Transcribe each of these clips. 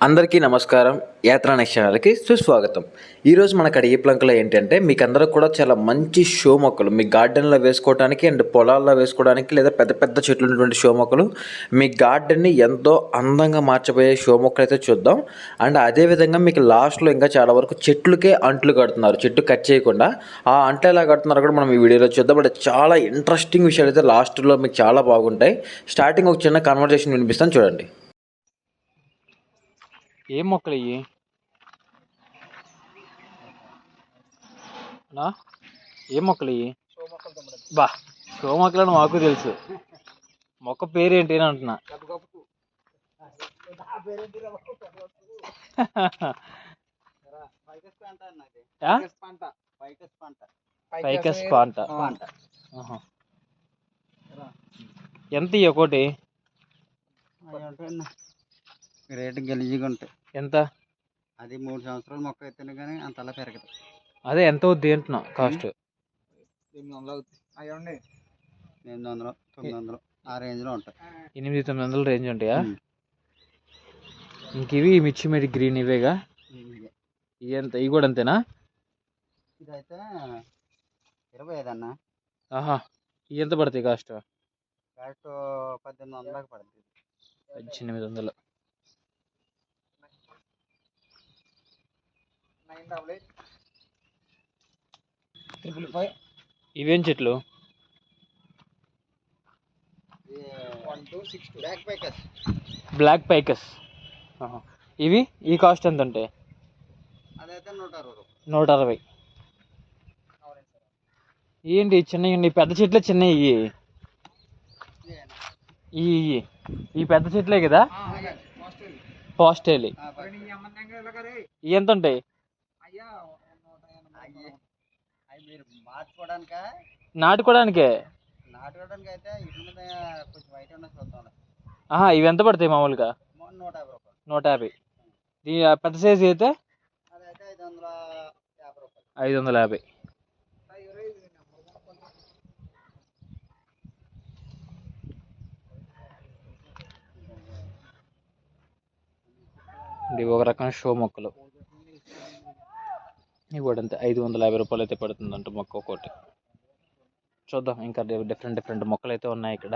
అందరికీ నమస్కారం. యాత్రా నెక్స్ట్ ఛానల్‌కి సుస్వాగతం. ఈరోజు మనకు అడిగే ప్లంక్‌లో ఏంటంటే, మీకందరికి కూడా చాలా మంచి షో మొక్కలు మీ గార్డెన్‌లో వేసుకోవటానికి అండ్ పొలాల్లో వేసుకోవడానికి లేదా పెద్ద పెద్ద చెట్లు ఉన్నటువంటి షో మొక్కలు మీ గార్డెన్‌ని ఎంతో అందంగా మార్చబోయే షో మొక్కలైతే చూద్దాం. అండ్ అదేవిధంగా మీకు లాస్ట్‌లో ఇంకా చాలా వరకు చెట్లుకే అంట్లు కడుతున్నారు. చెట్టు కట్ చేయకుండా. ఆ అంట్లు ఎలా కడుతున్నారో కూడా మనం ఈ వీడియోలో చూద్దాం. బట్ చాలా ఇంట్రెస్టింగ్ విషయాలైతే లాస్ట్‌లో మీకు చాలా బాగుంటాయి. స్టార్టింగ్ ఒక చిన్న కన్వర్జేషన్ వినిపిస్తాను చూడండి. ఏం మొక్కలు ఇవి నా ఏం మొక్కలు ఇవి బా షో మొక్కలని మాకు తెలుసు. మొక్క పేరేంటి అని అంటున్నా. ఫైకస్ పాంట. ఎంత ఇవి ఒకటి రేటు గలీజ్గా ఉంటాయి. ఎంత? అది 3 సంవత్సరాలు మొక్క అయితేనే కానీ అంతలా పెరగదు. అదే ఎంత అవుద్ది అంటున్నా కాస్ట్? 800 అవుతుంది. 800 900 ఆ రేంజ్లో ఉంటాయి. 800-900 రేంజ్ ఉంటాయా? ఇంక ఇవి మిర్చి మెడి గ్రీన్ ఇవేగా? ఇవి ఎంత? ఇవి కూడా అంతేనా? ఇదైతే 25 అన్న. ఆహా, ఇవి ఎంత పడతాయి కాస్ట్? కాస్ట్ 1800 దాకా పడుతుంది. 1800. ఇవేం చెట్లు? బ్లాక్ పైకస్. ఇవి ఈ కాస్ట్ ఎంత ఉంటాయి? అదైతే 160. 160. ఏంటి చిన్నవి? పెద్ద చెట్లే చిన్నవి ఈ పెద్ద చెట్లే కదా? పాస్టేలి. ఇవి ఎంత ఉంటాయి? నాటుకోవడానికే అయితే కొంచెం వైట్ ఉన్న చూద్దాం. ఇవి ఎంత పడతాయి మామూలుగా? 150 రూపాయలు. 150. పెద్ద సైజు అయితే అదైతే 550 రూపాయలు. 550. ఇది ఒక రకం షో మొక్కలు. ఇవి కూడా అంతే 550 రూపాయలు అయితే పడుతుందంట మొక్క ఒకటి. చూద్దాం, ఇంకా డిఫరెంట్ మొక్కలు అయితే ఉన్నాయి ఇక్కడ.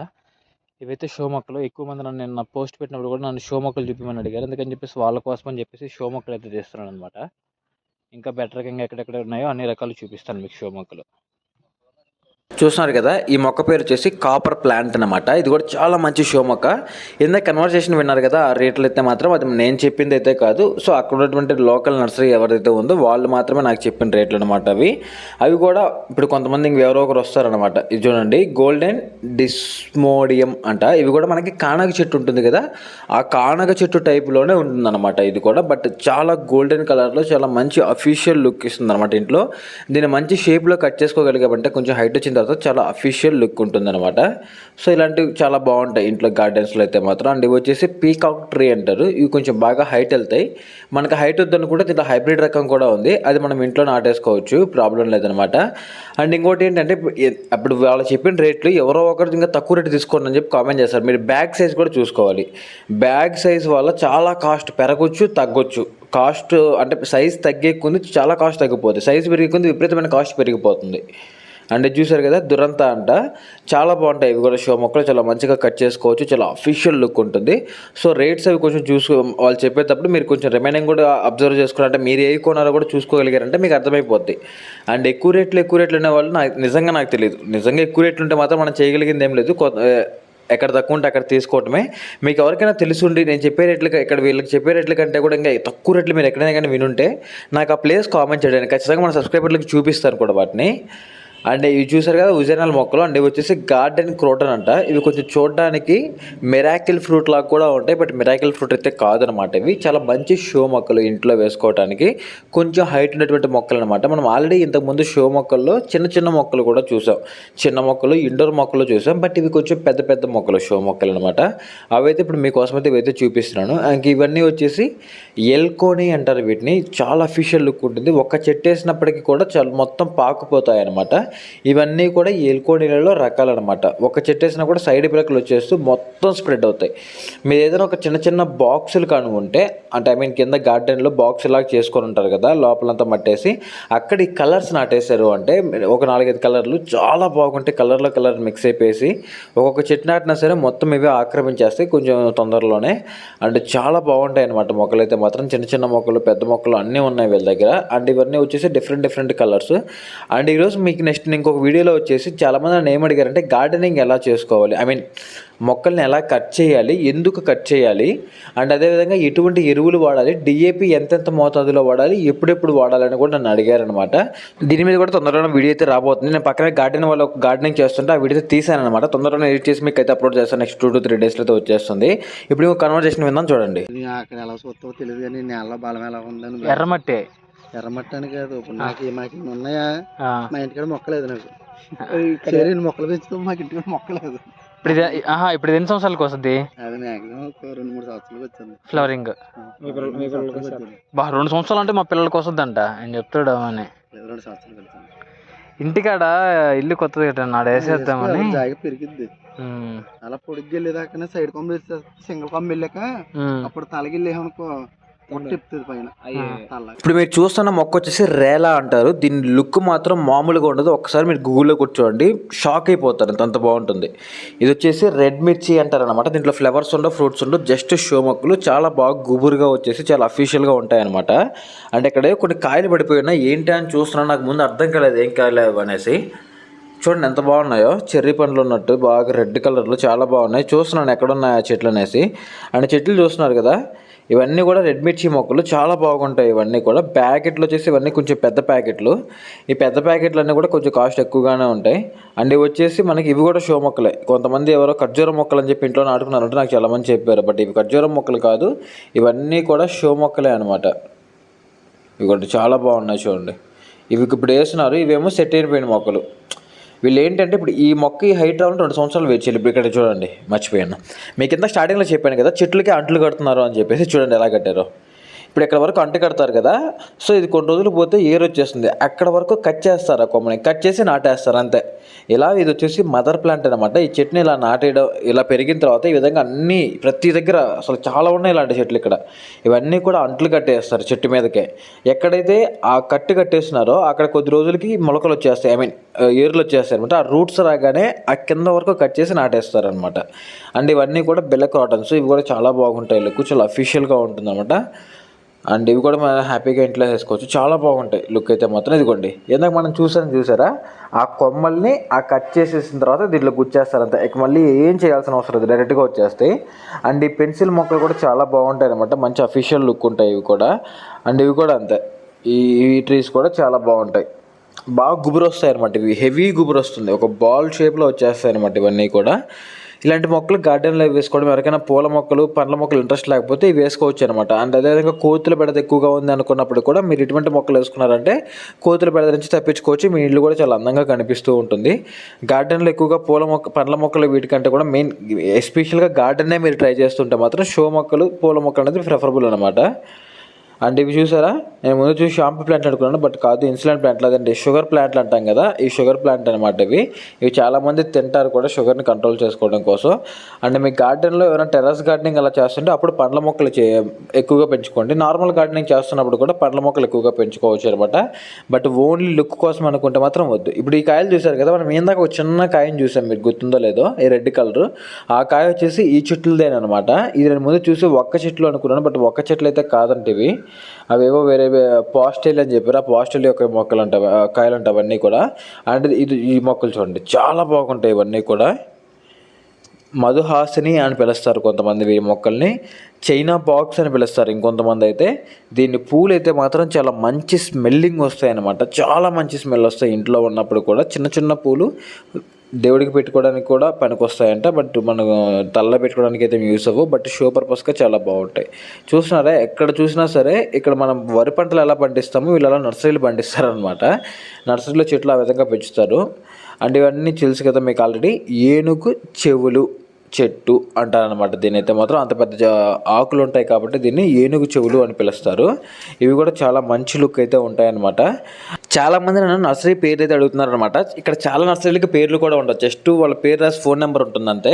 ఇవైతే షో మొక్కలు. ఎక్కువ మంది నన్ను నిన్న పోస్ట్ పెట్టినప్పుడు కూడా నన్ను షో మొక్కలు చూపించమని అడిగారు. అందుకని చెప్పేసి వాళ్ళ కోసం అని చెప్పేసి షో మొక్కలు అయితే తీస్తున్నాను అనమాట. ఇంకా బెటర్గా ఇంకా ఎక్కడెక్కడ ఉన్నాయో అన్ని రకాలు చూపిస్తాను మీకు షో మొక్కలు. చూస్తున్నారు కదా, ఈ మొక్క పేరు వచ్చేసి కాపర్ ప్లాంట్ అనమాట. ఇది కూడా చాలా మంచి షో మొక్క. ఇందాక కన్వర్సేషన్ విన్నారు కదా, ఆ రేట్లు అయితే మాత్రం అది నేను చెప్పింది అయితే కాదు. సో అక్కడ ఉన్నటువంటి లోకల్ నర్సరీ ఎవరైతే ఉందో వాళ్ళు మాత్రమే నాకు చెప్పిన రేట్లు అనమాట. అవి కూడా ఇప్పుడు కొంతమంది ఎవరో ఒకరు వస్తారనమాట. ఇది చూడండి, గోల్డెన్ డిస్మోడియం అంట. ఇవి కూడా మనకి కానగ చెట్టు ఉంటుంది కదా, ఆ కానగ చెట్టు టైప్లోనే ఉంటుందన్నమాట ఇది కూడా. బట్ చాలా గోల్డెన్ కలర్లో చాలా మంచి అఫీషియల్ లుక్ ఇస్తుంది అనమాట. ఇంట్లో దీన్ని మంచి షేప్లో కట్ చేసుకోగలిగామంటే కొంచెం హైట్ వచ్చిన తర్వాత చాలా అఫీషియల్ లుక్ ఉంటుందన్నమాట. సో ఇలాంటివి చాలా బాగుంటాయి ఇంట్లో గార్డెన్స్లో అయితే మాత్రం. అండ్ ఇవి వచ్చేసి పీకాక్ ట్రీ అంటారు. ఇవి కొంచెం బాగా హైట్ వెళ్తాయి. మనకు హైట్ వద్దని కూడా దీంట్లో హైబ్రిడ్ రకం కూడా ఉంది. అది మనం ఇంట్లో నాటేసుకోవచ్చు, ప్రాబ్లం లేదనమాట. అండ్ ఇంకోటి ఏంటంటే, అప్పుడు వాళ్ళు చెప్పిన రేట్లు ఎవరో ఒకరు ఇంకా తక్కువ రేటు తీసుకోండి అని చెప్పి కామెంట్ చేస్తారు. మీరు బ్యాగ్ సైజ్ కూడా చూసుకోవాలి. బ్యాగ్ సైజ్ వల్ల చాలా కాస్ట్ పెరగచ్చు తగ్గొచ్చు. కాస్ట్ అంటే సైజ్ తగ్గే కొంది చాలా కాస్ట్ తగ్గిపోతుంది, సైజ్ పెరిగే కొంది విపరీతమైన కాస్ట్ పెరిగిపోతుంది. అండ్ చూసారు కదా, దురంత అంట. చాలా బాగుంటాయి ఇవి కూడా షో మొక్కలు. చాలా మంచిగా కట్ చేసుకోవచ్చు, చాలా అఫీషియల్ లుక్ ఉంటుంది. సో రేట్స్ అవి కొంచెం వాళ్ళు చెప్పేటప్పుడు మీరు కొంచెం రిమైనింగ్ కూడా అబ్జర్వ్ చేసుకోవాలంటే మీరు ఏ కొనాలో కూడా చూసుకోగలిగారంటే మీకు అర్థమైపోద్ది. అండ్ ఎక్కువ రేట్లు అనే వాళ్ళు నాకు తెలియదు. నిజంగా ఎక్కువ రేట్లు ఉంటే మాత్రం మనం చేయగలిగింది ఏం లేదు. ఎక్కడ తక్కువ ఉంటే అక్కడ తీసుకోవటమే. మీకు ఎవరికైనా తెలుసుండి నేను చెప్పే రేట్లు ఇక్కడ వీళ్ళకి చెప్పే రేట్ల కంటే కూడా ఇంకా తక్కువ రేట్లు మీరు ఎక్కడైనా కానీ వినుంటే నాకు ఆ ప్లేస్ కామెంట్ చేయండి. ఖచ్చితంగా మన సబ్స్క్రైబర్లకు చూపిస్తాను కూడా వాటిని. అండ్ ఇవి చూసారు కదా ఉజనాల మొక్కలు. అండ్ ఇవి వచ్చేసి గార్డెన్ క్రోటన్ అంట. ఇవి కొంచెం చూడడానికి మిరాకిల్ ఫ్రూట్ లాగా కూడా ఉంటాయి, బట్ మిరాకిల్ ఫ్రూట్ అయితే కాదనమాట. ఇవి చాలా మంచి షో మొక్కలు ఇంట్లో వేసుకోవడానికి. కొంచెం హైట్ ఉన్నటువంటి మొక్కలు అనమాట. మనం ఆల్రెడీ ఇంతకుముందు షో మొక్కల్లో చిన్న మొక్కలు కూడా చూసాం. చిన్న మొక్కలు ఇండోర్ మొక్కలు చూసాం, బట్ ఇవి కొంచెం పెద్ద మొక్కలు షో మొక్కలు అనమాట. అవైతే ఇప్పుడు మీకోసం అయితే ఇవైతే చూపిస్తున్నాను. ఇంక ఇవన్నీ వచ్చేసి ఎల్కోని అంటారు వీటిని. చాలా అఫీషియల్ లుక్ ఉంటుంది. ఒక్క చెట్టు వేసినప్పటికీ కూడా చాలా మొత్తం పాకుపోతాయి అనమాట. ఇవన్నీ కూడా ఏల్కోనీలలో రకాలన్నమాట. ఒక చెట్టు వేసినా కూడా సైడ్ పిలకలు వచ్చేస్తూ మొత్తం స్ప్రెడ్ అవుతాయి. మీరు ఏదైనా ఒక చిన్న చిన్న బాక్సులు కనుక్కుంటే, అంటే ఐ మీన్ కింద గార్డెన్లో బాక్స్ లాగా చేసుకొని ఉంటారు కదా, లోపలంతా మట్టేసి అక్కడ ఈ కలర్స్ నాటేశారు అంటే ఒక 4-5 కలర్లు చాలా బాగుంటాయి. కలర్లో కలర్ మిక్స్ అయిపోయేసి ఒక్కొక్క చెట్టు నాటినా సరే మొత్తం ఇవే ఆక్రమించేస్తాయి కొంచెం తొందరలోనే. అంటే చాలా బాగుంటాయి అన్నమాట మొక్కలు అయితే మాత్రం. చిన్న చిన్న మొక్కలు, పెద్ద మొక్కలు అన్నీ ఉన్నాయి వీళ్ళ దగ్గర. అండ్ ఇవన్నీ వచ్చేసి డిఫరెంట్ కలర్స్. అండ్ ఈరోజు మీకు నెక్స్ట్ ఇంకొక వీడియోలో వచ్చేసి చాలామంది నన్ను ఏం అడిగారంటే గార్డెనింగ్ ఎలా చేసుకోవాలి, ఐ మీన్ మొక్కల్ని ఎలా కట్ చేయాలి, ఎందుకు కట్ చేయాలి, అండ్ అదేవిధంగా ఎటువంటి ఎరువులు వాడాలి, డిఏపి ఎంతెంత మోతాదులో వాడాలి, ఎప్పుడెప్పుడు వాడాలని కూడా నన్ను అడిగారనమాట. దీని మీద కూడా తొందరగా వీడియో అయితే రాబోతుంది. నేను పక్కనే గార్డెన్ వాళ్ళు ఒక గార్డెనింగ్ చేస్తుంటే ఆ వీడియో తీసాను అనమాట. తొందరగా ఎడిట్ చేసి మీకు అయితే అప్లోడ్ చేస్తాను. నెక్స్ట్ 2 to 3 డేస్లో అయితే వచ్చేస్తుంది. ఇప్పుడు కన్వర్జేషన్ విందాం చూడండి. అక్కడ ఎలా చూస్తావో తెలియదు కానీ నేల బలం ఎలా ఉందని. ఎర్రమట్టి ఎర్రమట్టి అని కాదు, ఇప్పుడు మాకు ఉన్నాయా, మా ఇంటికాడ మొక్కలేదు. నాకు మొక్కలు పెంచుతాం, మాకు ఇంటికాడ మొక్కలేదు. ఇప్పుడు ఎన్ని సంవత్సరాలకు వస్తుంది అది మాక్సిమం 2-3 సంవత్సరాలకు వచ్చింది ఫ్లవరింగ్? 2 సంవత్సరాలు అంటే మా పిల్లలకి వస్తుందంట ఆయన చెప్తాడు అని. 2 సంవత్సరాలు వెళ్తాను. ఇంటికాడ ఇల్లు కొత్తది కట్టండి, ఆడ వేసేద్దామని. జాగా పెరిగిద్ది అలా పొడిగి వెళ్ళేదాకా సైడ్ కొమ్మ సింగిల్ కొమ్మ వెళ్ళాక అప్పుడు తలగిల్లేమనుకో చెప్తుంది పైన. ఇప్పుడు మీరు చూస్తున్న మొక్క వచ్చేసి రేలా అంటారు. దీని లుక్ మాత్రం మామూలుగా ఉండదు. ఒకసారి మీరు గూగుల్లో కూర్చోండి, షాక్ అయిపోతారు, అంత బాగుంటుంది. ఇది వచ్చేసి రెడ్ మిర్చి అంటారు అనమాట. దీంట్లో ఫ్లవర్స్ ఉండవు, ఫ్రూట్స్ ఉండవు, జస్ట్ షో మొక్కలు. చాలా బాగా గుబురుగా వచ్చేసి చాలా అఫీషియల్గా ఉంటాయి అనమాట. అంటే ఇక్కడ కొన్ని కాయలు పడిపోయినా ఏంటి అని చూస్తున్నా, నాకు ముందు అర్థం కాలేదు ఏం కాయలేవు అనేసి. చూడండి ఎంత బాగున్నాయో, చెర్రీ పండ్లు ఉన్నట్టు బాగా రెడ్ కలర్లో చాలా బాగున్నాయి. చూస్తున్నాను ఎక్కడున్నాయి ఆ చెట్లు అనేసి. అండ్ చెట్లు చూస్తున్నారు కదా, ఇవన్నీ కూడా రెడ్ మిర్చి మొక్కలు చాలా బాగుంటాయి. ఇవన్నీ కూడా ప్యాకెట్లు వచ్చేసి ఇవన్నీ కొంచెం పెద్ద ప్యాకెట్లు. ఈ పెద్ద ప్యాకెట్లు అన్నీ కూడా కొంచెం కాస్ట్ ఎక్కువగానే ఉంటాయి. అండ్ ఇవి వచ్చేసి మనకి ఇవి కూడా షో మొక్కలే. కొంతమంది ఎవరో ఖర్జూరం మొక్కలు అని చెప్పి ఇంట్లో నాటుకున్నారంటే నాకు చాలామంది చెప్పారు. బట్ ఇవి ఖర్జూరం మొక్కలు కాదు, ఇవన్నీ కూడా షో మొక్కలే అనమాట. ఇవి కూడా చాలా బాగున్నాయి చూడండి. ఇవి ఇప్పుడు వేస్తున్నారు, ఇవేమో సెట్ అయిపోయిన మొక్కలు. వీళ్ళు ఏంటంటే ఇప్పుడు ఈ మొక్క ఈ హైట్ రావాలంటే 2 సంవత్సరాలు వెయిట్ చేయాలి. ఇప్పుడు ఇక్కడ చూడండి, మర్చిపోయాను మీకు కింద స్టార్టింగ్లో చెప్పాను కదా, చెట్లకి అంట్లు కడుతున్నారు అని చెప్పేసి. చూడండి ఎలా కట్టారో. ఇప్పుడు ఇక్కడ వరకు అంటు కడతారు కదా, సో ఇది కొన్ని రోజులు పోతే ఏరు వచ్చేస్తుంది. అక్కడ వరకు కట్ చేస్తారు, ఆ కొమ్మని కట్ చేసి నాటేస్తారు అంతే. ఇలా ఇది వచ్చేసి మదర్ ప్లాంట్ అనమాట. ఈ చెట్టుని ఇలా నాటేయడం, ఇలా పెరిగిన తర్వాత ఈ విధంగా అన్నీ ప్రతి దగ్గర అసలు చాలా ఉన్నాయి ఇలాంటి చెట్లు ఇక్కడ. ఇవన్నీ కూడా అంట్లు కట్టేస్తారు చెట్టు మీదకే. ఎక్కడైతే ఆ కట్టు కట్టేస్తున్నారో అక్కడ కొద్ది రోజులకి మొలకలు వచ్చేస్తాయి, ఐ మీన్ ఏర్లు వచ్చేస్తాయి అనమాట. ఆ రూట్స్ రాగానే ఆ కింద వరకు కట్ చేసి నాటేస్తారు అనమాట. అండ్ ఇవన్నీ కూడా బెల్ల కాటన్స్. ఇవి కూడా చాలా బాగుంటాయి, లుక్ చాలా అఫీషియల్గా ఉంటుంది అనమాట. అండ్ ఇవి కూడా మనం హ్యాపీగా ఇంట్లో వేసుకోవచ్చు, చాలా బాగుంటాయి లుక్ అయితే మాత్రం. ఇదిగోండి ఇందాక మనం చూసారా, ఆ కొమ్మల్ని ఆ కట్ చేసేసిన తర్వాత దీంట్లో గుచ్చేస్తారు అంతే. ఇక మళ్ళీ ఏం చేయాల్సిన అవసరం లేదు, డైరెక్ట్గా వచ్చేస్తాయి. అండ్ ఈ పెన్సిల్ మొక్కలు కూడా చాలా బాగుంటాయి అనమాట, మంచి అఫీషియల్ లుక్ ఉంటాయి ఇవి కూడా. అండ్ ఇవి కూడా అంతే, ఈ ట్రీస్ కూడా చాలా బాగుంటాయి, బాగా గుబురు వస్తాయి అనమాట. ఇవి హెవీ గుబురు వస్తుంది, ఒక బాల్ షేప్లో వచ్చేస్తాయి అనమాట ఇవన్నీ కూడా. ఇలాంటి మొక్కలు గార్డెన్లో వేసుకోవడం, ఎవరికైనా పూల మొక్కలు, పండ్ల మొక్కలు ఇంట్రెస్ట్ లేకపోతే ఇవి వేసుకోవచ్చు అనమాట. అండ్ అదేవిధంగా కోతుల బెడద ఎక్కువగా ఉంది అనుకున్నప్పుడు కూడా మీరు ఇటువంటి మొక్కలు వేసుకున్నారంటే కోతుల బెడద నుంచి తప్పించుకోవచ్చు. మీ ఇల్లు కూడా చాలా అందంగా కనిపిస్తూ ఉంటుంది. గార్డెన్లో ఎక్కువగా పండ్ల మొక్కలు వీటికంటే కూడా మెయిన్ ఎస్పెషల్గా గార్డెన్నే మీరు ట్రై చేస్తుంటే మాత్రం షో మొక్కలు, పూల మొక్కలు అనేది ప్రిఫరబుల్ అనమాట. అండ్ ఇవి చూసారా, నేను ముందు చూసి షాంపూ ప్లాంట్ అనుకున్నాను, బట్ కాదు, ఇన్సులిన్ ప్లాంట్ లేదండి, షుగర్ ప్లాంట్లు అంటాం కదా, ఈ షుగర్ ప్లాంట్ అనమాట. ఇవి చాలామంది తింటారు కూడా షుగర్ని కంట్రోల్ చేసుకోవడం కోసం. అండ్ మీ గార్డెన్లో ఎవరైనా టెర్రస్ గార్డెనింగ్ అలా చేస్తుంటే అప్పుడు పండ్ల మొక్కలు ఎక్కువగా పెంచుకోండి. నార్మల్ గార్డెనింగ్ చేస్తున్నప్పుడు కూడా పండ్ల మొక్కలు ఎక్కువగా పెంచుకోవచ్చు అనమాట. బట్ ఓన్లీ లుక్ కోసం అనుకుంటే మాత్రం వద్దు. ఇప్పుడు ఈ కాయలు చూసారు కదా, మనం ఏందాక ఒక చిన్న కాయని చూసాం, మీకు గుర్తుందో లేదో, ఈ రెడ్ కలర్. ఆ కాయ వచ్చేసి ఈ చెట్లదేనమాట. ఇది నేను ముందు చూసి ఒక్క చెట్లు అనుకున్నాను, బట్ ఒక్క చెట్లు అయితే కాదంటే ఇవి, అవేవో వేరే పాస్టెల్ అని చెప్పారు. ఆ పాస్టెల్ యొక్క మొక్కలు అంటాయి, కాయలు అంటాయి అవన్నీ కూడా. అండ్ ఈ మొక్కలు చూడండి చాలా బాగుంటాయి. ఇవన్నీ కూడా మధుహాసిని అని పిలుస్తారు కొంతమంది, ఈ మొక్కల్ని చైనా బాక్స్ అని పిలుస్తారు ఇంకొంతమంది అయితే. దీన్ని పూలు అయితే మాత్రం చాలా మంచి స్మెల్లింగ్ వస్తాయి అన్నమాట, చాలా మంచి స్మెల్ వస్తాయి ఇంట్లో ఉన్నప్పుడు కూడా. చిన్న చిన్న పూలు దేవుడికి పెట్టుకోవడానికి కూడా పనికొస్తాయంట, బట్ మనం తల్ల పెట్టుకోవడానికి అయితే యూస్ అవ్వవు, బట్ షో పర్పస్గా చాలా బాగుంటాయి. చూస్తున్నారా, ఎక్కడ చూసినా సరే ఇక్కడ మనం వరి పంటలు ఎలా పండిస్తామో వీళ్ళు అలా నర్సరీలు పండిస్తారనమాట. నర్సరీలో చెట్లు ఆ విధంగా పెంచుతారు. అండ్ ఇవన్నీ తెలుసు కదా మీకు ఆల్రెడీ. ఏనుగు చెవులు చెట్టు అంటారనమాట. దీని అయితే మాత్రం అంత పెద్ద ఆకులు ఉంటాయి కాబట్టి దీన్ని ఏనుగు చెవులు అని పిలుస్తారు. ఇవి కూడా చాలా మంచి లుక్ అయితే ఉంటాయన్నమాట. చాలామంది నన్ను నర్సరీ పేర్లు అయితే అడుగుతున్నారనమాట. ఇక్కడ చాలా నర్సరీలకి పేర్లు కూడా ఉండవు, జస్ట్ వాళ్ళ పేరు రాసి ఫోన్ నెంబర్ ఉంటుందంటే.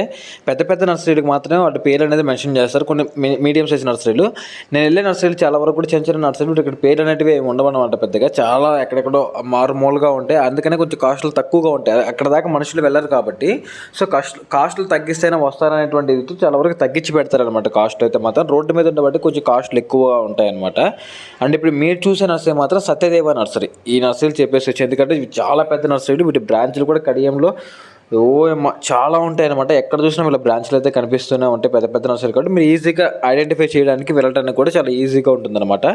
పెద్ద పెద్ద నర్సరీలకు మాత్రమే వాటి పేరు అనేది మెన్షన్ చేస్తారు. కొన్ని మీడియం సైజ్ నర్సరీలు, నేను వెళ్ళే నర్సరీలు చాలా వరకు కూడా చిన్న చిన్న నర్సరీలు ఇక్కడ పేర్లు అనేటివి ఏమి ఉండవన్నమాట. పెద్దగా చాలా ఎక్కడెక్కడో మారుమూలుగా ఉంటాయి, అందుకనే కొంచెం కాస్టులు తక్కువగా ఉంటాయి. అక్కడ దాకా మనుషులు వెళ్ళరు కాబట్టి సో కాస్టులు తగ్గిస్తేనే వస్తారనేటువంటి ఇది చాలా వరకు తగ్గించి పెడతారనమాట. కాస్ట్ అయితే మాత్రం రోడ్డు మీద ఉండబట్టి కొంచెం కాస్ట్లు ఎక్కువగా ఉంటాయి అనమాట. అండ్ ఇప్పుడు మీరు చూసే నర్సరీ మాత్రం సత్యదేవ నర్సరీ. ఈ నర్సరీలు చెప్పేసి వచ్చి, ఎందుకంటే ఇవి చాలా పెద్ద నర్సరీలు, వీటి బ్రాంచ్లు కూడా కడియంలో చాలా ఉంటాయి అనమాట. ఎక్కడ చూసినా వీళ్ళ బ్రాంచ్లు అయితే కనిపిస్తూనే ఉంటాయి, పెద్ద పెద్ద నర్సరీ కాబట్టి మీరు ఈజీగా ఐడెంటిఫై చేయడానికి వెళ్ళడానికి కూడా చాలా ఈజీగా ఉంటుందన్నమాట.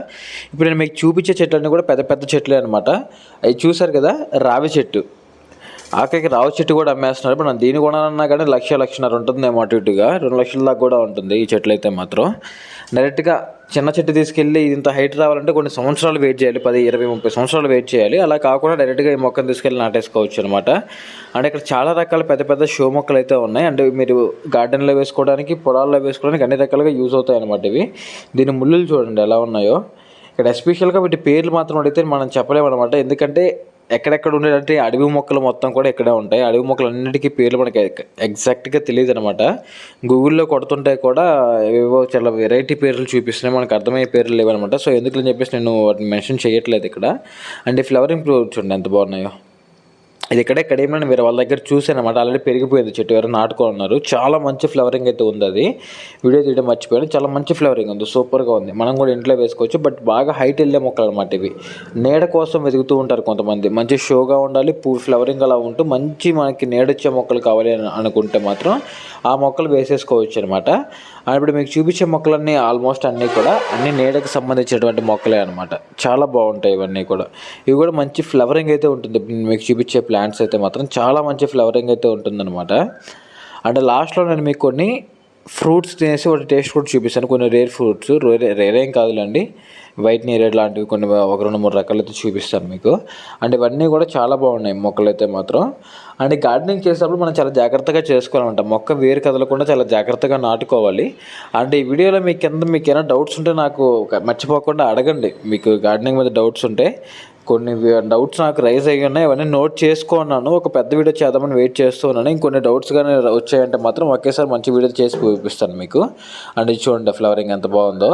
ఇప్పుడు నేను మీకు చూపించే చెట్లన్నీ కూడా పెద్ద పెద్ద చెట్లే అనమాట. అవి చూసారు కదా, రావి చెట్టు, ఆఖరికి రావి చెట్టు కూడా అమ్మేస్తున్నారు. ఇప్పుడు మనం దీన్ని కొనాలన్నా కానీ 1,00,000-1,50,000 ఉంటుందేమో, అటు ఇటుగా 2,00,000 దాకా కూడా ఉంటుంది ఈ చెట్లు అయితే మాత్రం. డైరెక్ట్గా చిన్న చెట్టు తీసుకెళ్ళి ఇంత హైట్ రావాలంటే కొన్ని సంవత్సరాలు వెయిట్ చేయాలి, 10, 20, 30 సంవత్సరాలు వెయిట్ చేయాలి. అలా కాకుండా డైరెక్ట్గా ఈ మొక్కను తీసుకెళ్ళి నాటేసుకోవచ్చు అనమాట. అండ్ ఇక్కడ చాలా రకాల పెద్ద పెద్ద షో మొక్కలు అయితే ఉన్నాయి. అంటే మీరు గార్డెన్లో వేసుకోవడానికి, పొలాల్లో వేసుకోవడానికి అన్ని రకాలుగా యూజ్ అవుతాయి అనమాట ఇవి. దీని ముళ్ళులు చూడండి ఎలా ఉన్నాయో. ఇక్కడ ఎస్పెషల్గా వీటి పేర్లు మాత్రం అడిగితే మనం చెప్పలేము అనమాట. ఎందుకంటే ఎక్కడెక్కడ ఉండేటంటే అడవి మొక్కలు మొత్తం కూడా ఇక్కడే ఉంటాయి. అడవి మొక్కలు అన్నిటికీ పేర్లు మనకి ఎగ్జాక్ట్గా తెలియదు అనమాట. గూగుల్లో కొడుతుంటే కూడా ఏవో చాలా వెరైటీ పేర్లు చూపిస్తున్నాయి, మనకు అర్థమయ్యే పేర్లు లేవనమాట. సో ఎందుకని చెప్పేసి నేను వాటిని మెన్షన్ చేయట్లేదు ఇక్కడ. అండ్ ఫ్లవరింగ్ చూడండి ఎంత బాగున్నాయో. ఇది ఇక్కడే కడియంలో వేరే వాళ్ళ దగ్గర చూసాను అనమాట. ఆల్రెడీ పెరిగిపోయింది చెట్టు, ఎవరు నాటుకున్నారు. చాలా మంచి ఫ్లవరింగ్ అయితే ఉంది. అది వీడియో తీయడం మర్చిపోయాను. చాలా మంచి ఫ్లవరింగ్ ఉంది, సూపర్గా ఉంది. మనం కూడా ఇంట్లో వేసుకోవచ్చు. బట్ బాగా హైట్ వెళ్ళే మొక్కలు అనమాట ఇవి. నీడ కోసం వెతుకుతూ ఉంటారు కొంతమంది, మంచి షోగా ఉండాలి, ఫ్లవరింగ్ అలా ఉంటూ మంచి మనకి నీడొచ్చే మొక్కలు కావాలి అని అనుకుంటే మాత్రం ఆ మొక్కలు వేసేసుకోవచ్చు అనమాట. ఇప్పుడు మీకు చూపించే మొక్కలన్నీ ఆల్మోస్ట్ అన్నీ కూడా అన్ని నీడకి సంబంధించినటువంటి మొక్కలే అనమాట. చాలా బాగుంటాయి ఇవన్నీ కూడా. ఇవి కూడా మంచి ఫ్లవరింగ్ అయితే ఉంటుంది. మీకు చూపించే ప్లాంట్స్ అయితే మాత్రం చాలా మంచి ఫ్లవరింగ్ అయితే ఉంటుందన్నమాట. అంటే లాస్ట్లో నేను మీకు కొన్ని ఫ్రూట్స్ తినేసి వాటి టేస్ట్ కూడా చూపిస్తాను. కొన్ని రేర్ ఫ్రూట్స్, రేర్ ఏం కాదులేండి, వైట్ నేరేడ్ లాంటివి కొన్ని 1-2-3 రకాలు అయితే చూపిస్తాను మీకు. అంటే ఇవన్నీ కూడా చాలా బాగున్నాయి మొక్కలు అయితే మాత్రం. అండ్ గార్డెనింగ్ చేసేటప్పుడు మనం చాలా జాగ్రత్తగా చేసుకోవాలన్నమాట. మొక్క వేరు కదలకుండా చాలా జాగ్రత్తగా నాటుకోవాలి. అంటే ఈ వీడియోలో మీకు ఏమైనా డౌట్స్ ఉంటే నాకు మర్చిపోకుండా అడగండి. మీకు గార్డెనింగ్ మీద డౌట్స్ ఉంటే, కొన్ని డౌట్స్ నాకు రైజ్ అయ్యి ఉన్నాయి, అవన్నీ నోట్ చేసుకున్నాను. ఒక పెద్ద వీడియో చేద్దామని వెయిట్ చేస్తూ ఉన్నాను. ఇంకొన్ని డౌట్స్ కానీ వచ్చాయంటే మాత్రం ఒకేసారి మంచి వీడియో చేసి చూపిస్తాను మీకు. అండ్ ఇది చూడండి ఫ్లవరింగ్ ఎంత బాగుందో.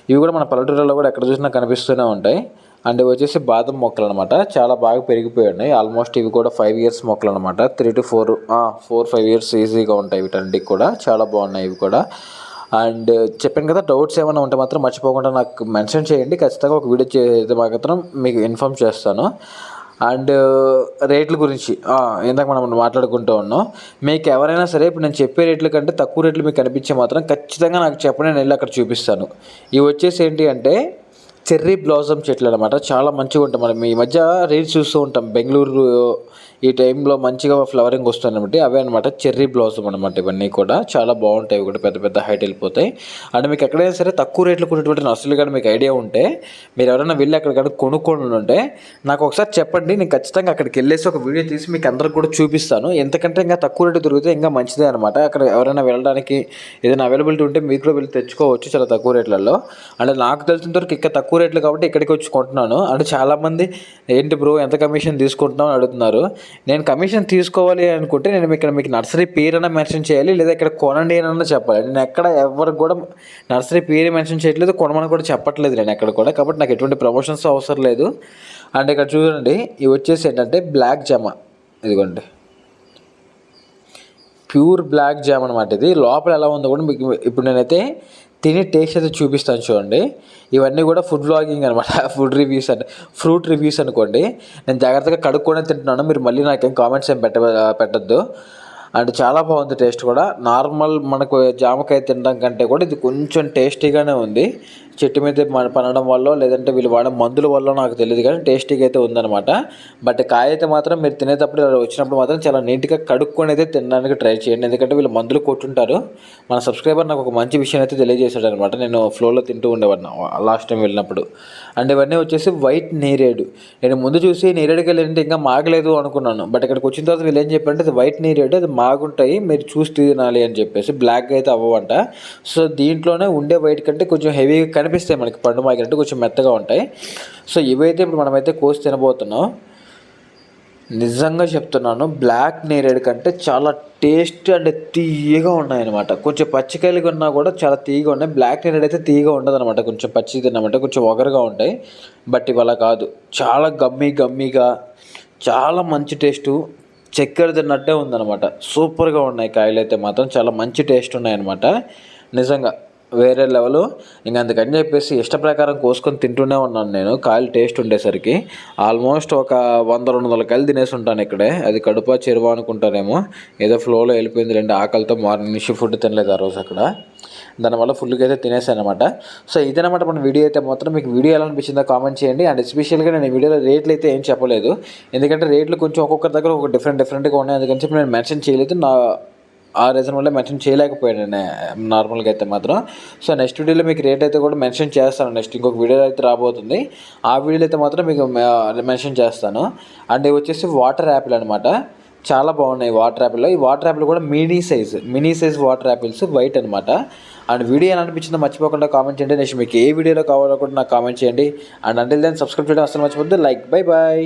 ఇవి కూడా మన పల్లెటూరులో కూడా ఎక్కడ చూసినా కనిపిస్తూనే ఉంటాయి. అండ్ ఇవి వచ్చేసి బాదం మొక్కలు అనమాట. చాలా బాగా పెరిగిపోయి ఉన్నాయి. ఆల్మోస్ట్ ఇవి కూడా 5 years మొక్కలు అనమాట. 3 to 4-5 years ఈజీగా ఉంటాయి వీటన్నిటికి కూడా. చాలా బాగున్నాయి ఇవి కూడా. అండ్ చెప్పాను కదా, డౌట్స్ ఏమైనా ఉంటే మాత్రం మర్చిపోకుండా నాకు మెన్షన్ చేయండి. ఖచ్చితంగా ఒక వీడియో చేస్తే మాత్రం మీకు ఇన్ఫామ్ చేస్తాను. అండ్ రేట్ల గురించి ఇందాక మనం మాట్లాడుకుంటూ ఉన్నాం. మీకు ఎవరైనా సరే ఇప్పుడు నేను చెప్పే రేట్ల కంటే తక్కువ రేట్లు మీకు కనిపించే మాత్రం ఖచ్చితంగా నాకు చెప్పండి, నేను వెళ్ళి అక్కడ చూపిస్తాను. ఇవి వచ్చేసి ఏంటి అంటే చెర్రీ బ్లాసమ్ చెట్లు అనమాట. చాలా మంచిగా ఉంటాయి. మనం ఈ మధ్య రీల్స్ చూస్తూ ఉంటాం, బెంగళూరు ఈ టైంలో మంచిగా ఫ్లవరింగ్ వస్తుంది. అవే అనమాట చెర్రీ బ్లాసమ్ అనమాట. ఇవన్నీ కూడా చాలా బాగుంటాయి, కూడా పెద్ద పెద్ద హైట్ వెళ్ళిపోతాయి. అండ్ మీకు ఎక్కడైనా సరే తక్కువ రేట్లు కొనేటువంటి నర్సరీలు కానీ మీకు ఐడియా ఉంటే, మీరు ఎవరైనా వెళ్ళి అక్కడ కానీ కొనుక్కొని ఉంటే నాకు ఒకసారి చెప్పండి. నేను ఖచ్చితంగా అక్కడికి వెళ్ళేసి ఒక వీడియో తీసి మీకు అందరికి కూడా చూపిస్తాను. ఎందుకంటే ఇంకా తక్కువ రేటు దొరికితే ఇంకా మంచిదే అనమాట. అక్కడ ఎవరైనా వెళ్ళడానికి ఏదైనా అవైలబిలిటీ ఉంటే మీరు కూడా వెళ్ళి తెచ్చుకోవచ్చు చాలా తక్కువ రేట్లలో. అంటే నాకు తెలిసినంత వరకు ఇక్కడ తక్కువ రేట్లు కాబట్టి ఇక్కడికి వచ్చి కొంటున్నాను. అంటే చాలామంది ఏంటి బ్రో ఎంత కమిషన్ తీసుకుంటున్నావు అని అడుగుతున్నారు. నేను కమిషన్ తీసుకోవాలి అనుకుంటే నేను మీకు నర్సరీ పేరైనా మెన్షన్ చేయాలి, లేదా ఇక్కడ కొనండి అని చెప్పాలి. నేను ఎక్కడ ఎవరికి కూడా నర్సరీ పేరు మెన్షన్ చేయట్లేదు, కొనమని కూడా చెప్పట్లేదు నేను ఎక్కడ కూడా. కాబట్టి నాకు ఎటువంటి ప్రమోషన్స్ అవసరం లేదు. అండ్ ఇక్కడ చూడండి, ఇవి వచ్చేసి ఏంటంటే బ్లాక్ జామ. ఇదిగోండి ప్యూర్ బ్లాక్ జామ్ అనమాట. ఇది లోపల ఎలా ఉందో కూడా మీకు ఇప్పుడు నేనైతే తిని టేస్ట్ అయితే చూపిస్తాను చూడండి. ఇవన్నీ కూడా ఫుడ్ వ్లాగింగ్ అనమాట, ఫుడ్ రివ్యూస్ అంటే ఫ్రూట్ రివ్యూస్ అనుకోండి. నేను జాగ్రత్తగా కడుక్కొని తింటున్నాను, మీరు మళ్ళీ నాకేం కామెంట్స్ ఏం పెట్టద్దు. అండ్ చాలా బాగుంది టేస్ట్ కూడా. నార్మల్ మనకు జామకాయ తినడం కంటే కూడా ఇది కొంచెం టేస్టీగానే ఉంది. చెట్టు మీద పనడం వల్ల లేదంటే వీళ్ళు వాడే మందుల వల్ల నాకు తెలియదు, కానీ టేస్టీగా అయితే ఉందన్నమాట. బట్ కాయ అయితే మాత్రం మీరు తినేటప్పుడు వచ్చినప్పుడు మాత్రం చాలా నీట్గా కడుక్కొని అయితే తినడానికి ట్రై చేయండి. ఎందుకంటే వీళ్ళు మందులు కొట్టుంటారు. మన సబ్స్క్రైబర్ నాకు ఒక మంచి విషయం అయితే తెలియజేశాడు అనమాట. నేను ఫ్లోలో తింటూ ఉండేవాడిని లాస్ట్ టైం వెళ్ళినప్పుడు. అండ్ ఇవన్నీ వచ్చేసి వైట్ నేరేడు. నేను ముందు చూసి నేరేడుకి వెళ్ళింటే ఇంకా మాగలేదు అనుకున్నాను. బట్ ఇక్కడికి వచ్చిన తర్వాత వీళ్ళు ఏం చెప్పారంటే అది వైట్ నేరేడు, అది బాగుంటాయి, మీరు చూసి తినాలి అని చెప్పేసి. బ్లాక్ అయితే అవ్వవంట. సో దీంట్లోనే ఉండే వైట్ కంటే కొంచెం హెవీగా కనిపిస్తాయి మనకి, పండు మామిడి కంటే కొంచెం మెత్తగా ఉంటాయి. సో ఇవైతే ఇప్పుడు మనమైతే కోసి తినబోతున్నాం. నిజంగా చెప్తున్నాను, బ్లాక్ నేరేడు కంటే చాలా టేస్ట్ అండ్ తీయగా ఉన్నాయన్నమాట. కొంచెం పచ్చికాయలు ఉన్నా కూడా చాలా తీయగా ఉన్నాయి. బ్లాక్ నేరేడు అయితే తీయగా ఉండదు అనమాట, కొంచెం పచ్చి తిన్నామంటే కొంచెం ఒగరుగా ఉంటాయి. బట్ ఇవాళ కాదు, చాలా గమ్మీగా చాలా మంచి టేస్టు, చక్కెర తిన్నట్టే ఉందన్నమాట. సూపర్గా ఉన్నాయి కాయలు అయితే మాత్రం, చాలా మంచి టేస్ట్ ఉన్నాయన్నమాట. నిజంగా వేరే లెవెల్. ఇంక అందుకని చెప్పేసి ఇష్ట ప్రకారం కోసుకొని తింటూనే ఉన్నాను నేను. కాయలు టేస్ట్ ఉండేసరికి ఆల్మోస్ట్ ఒక 100-200 కాయలు తినేసి ఉంటాను ఇక్కడే. అది కడుపా చెరువా అనుకుంటారేమో, ఏదో ఫ్లోలో వెళ్ళిపోయింది. 2 ఆకలితో మార్నింగ్ నుంచి ఫుడ్ తినలేదు ఆ రోజు అక్కడ, దానివల్ల ఫుల్గా అయితే తినేసాను అనమాట. సో ఇదనమాట మన వీడియో అయితే మాత్రం. మీకు వీడియో ఎలా అనిపించిందో కామెంట్ చేయండి. అండ్ ఎస్పెషల్గా నేను ఈ వీడియోలో రేట్లు అయితే ఏం చెప్పలేదు, ఎందుకంటే రేట్లు కొంచెం ఒక్కొక్కరి దగ్గర ఒక డిఫరెంట్గా ఉన్నాయి. అందుకని చెప్పి నేను మెన్షన్ చేయలేదు. ఆ రీజన్ వల్ల మెన్షన్ చేయలేకపోయాను నేను నార్మల్గా అయితే మాత్రం. సో నెక్స్ట్ వీడియోలో మీకు రేట్ అయితే కూడా మెన్షన్ చేస్తాను. నెక్స్ట్ ఇంకొక వీడియో అయితే రాబోతుంది, ఆ వీడియోలో అయితే మాత్రం మీకు మెన్షన్ చేస్తాను. అండ్ ఇవి వచ్చేసి వాటర్ యాపిల్ అనమాట. చాలా బాగున్నాయి వాటర్ యాపిల్లో. ఈ వాటర్ యాపిల్ కూడా mini size water apples, white అనమాట. అండ్ వీడియో ఎలా అనిపించిందో మర్చిపోకుండా కామెంట్ చేయండి. నెక్స్ట్ మీకు ఏ వీడియోలో కావాలో కూడా నాకు కామెంట్ చేయండి. అండ్ అంటిల్ దెన్ సబ్స్క్రైబ్ చేయడం అసలు మర్చిపోద్దు. Like, by.